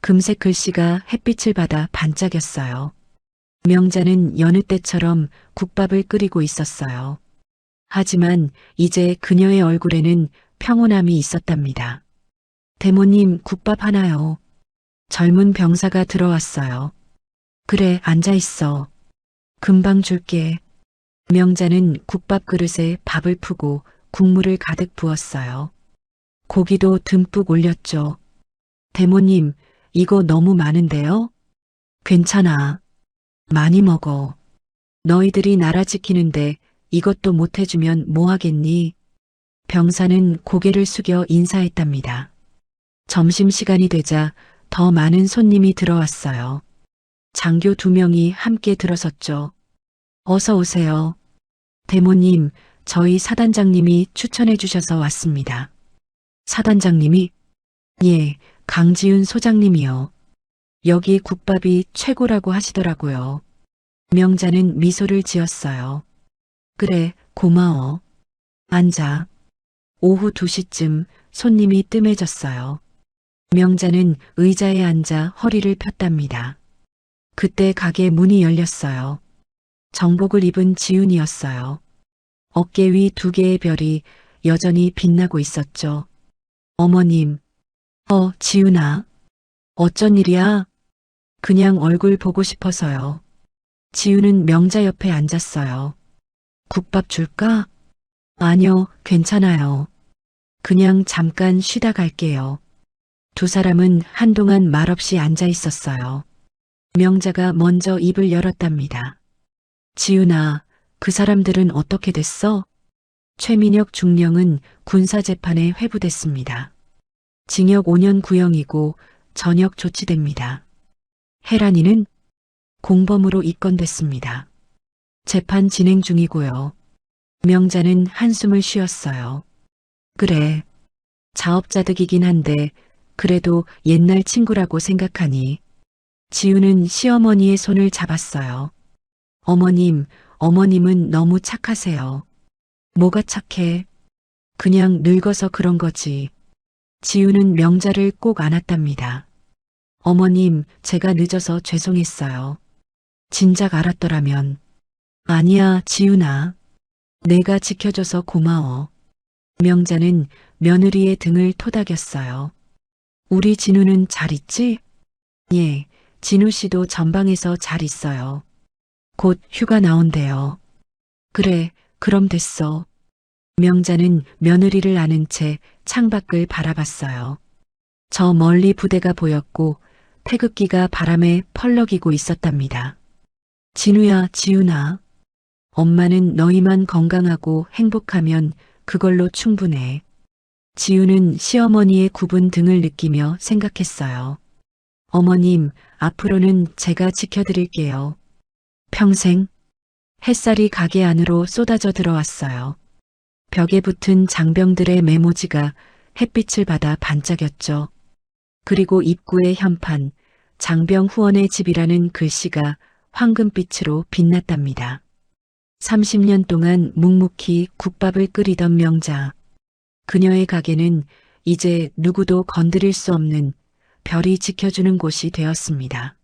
금색 글씨가 햇빛을 받아 반짝였어요. 명자는 여느 때처럼 국밥을 끓이고 있었어요. 하지만 이제 그녀의 얼굴에는 평온함이 있었답니다. 대모님, 국밥 하나요. 젊은 병사가 들어왔어요. 그래, 앉아 있어. 금방 줄게. 명자는 국밥 그릇에 밥을 푸고 국물을 가득 부었어요. 고기도 듬뿍 올렸죠. 대모님, 이거 너무 많은데요? 괜찮아. 많이 먹어. 너희들이 나라 지키는데 이것도 못 해주면 뭐 하겠니? 병사는 고개를 숙여 인사했답니다. 점심시간이 되자 더 많은 손님이 들어왔어요. 장교 2명이 함께 들어섰죠. 어서 오세요. 대모님, 저희 사단장님이 추천해 주셔서 왔습니다. 사단장님이? 예, 강지윤 소장님이요. 여기 국밥이 최고라고 하시더라고요. 명자는 미소를 지었어요. 그래, 고마워. 앉아. 오후 2시쯤 손님이 뜸해졌어요. 명자는 의자에 앉아 허리를 폈답니다. 그때 가게 문이 열렸어요. 정복을 입은 지훈이었어요. 어깨 위 2개의 별이 여전히 빛나고 있었죠. 어머님. 지훈아. 어쩐 일이야? 그냥 얼굴 보고 싶어서요. 지훈은 명자 옆에 앉았어요. 국밥 줄까? 아니요, 괜찮아요. 그냥 잠깐 쉬다 갈게요. 2 사람은 한동안 말없이 앉아 있었어요. 명자가 먼저 입을 열었답니다. 지훈아, 그 사람들은 어떻게 됐어? 최민혁 중령은 군사재판에 회부됐습니다. 징역 5년 구형이고 전역 조치됩니다. 혜란이는 공범으로 입건됐습니다. 재판 진행 중이고요. 명자는 한숨을 쉬었어요. 그래, 자업자득이긴 한데 그래도 옛날 친구라고 생각하니. 지우는 시어머니의 손을 잡았어요. 어머님은 너무 착하세요. 뭐가 착해? 그냥 늙어서 그런 거지. 지우는 명자를 꼭 안았답니다. 어머님, 제가 늦어서 죄송했어요. 진작 알았더라면. 아니야, 지훈아. 내가 지켜줘서 고마워. 명자는 며느리의 등을 토닥였어요. 우리 진우는 잘 있지? 예, 진우 씨도 전방에서 잘 있어요. 곧 휴가 나온대요. 그래, 그럼 됐어. 명자는 며느리를 안은 채 창밖을 바라봤어요. 저 멀리 부대가 보였고 태극기가 바람에 펄럭이고 있었답니다. 진우야, 지훈아. 엄마는 너희만 건강하고 행복하면 그걸로 충분해. 지우는 시어머니의 굽은 등을 느끼며 생각했어요. 어머님, 앞으로는 제가 지켜드릴게요. 평생. 햇살이 가게 안으로 쏟아져 들어왔어요. 벽에 붙은 장병들의 메모지가 햇빛을 받아 반짝였죠. 그리고 입구의 현판, 장병 후원의 집이라는 글씨가 황금빛으로 빛났답니다. 30년 동안 묵묵히 국밥을 끓이던 명자. 그녀의 가게는 이제 누구도 건드릴 수 없는 별이 지켜주는 곳이 되었습니다.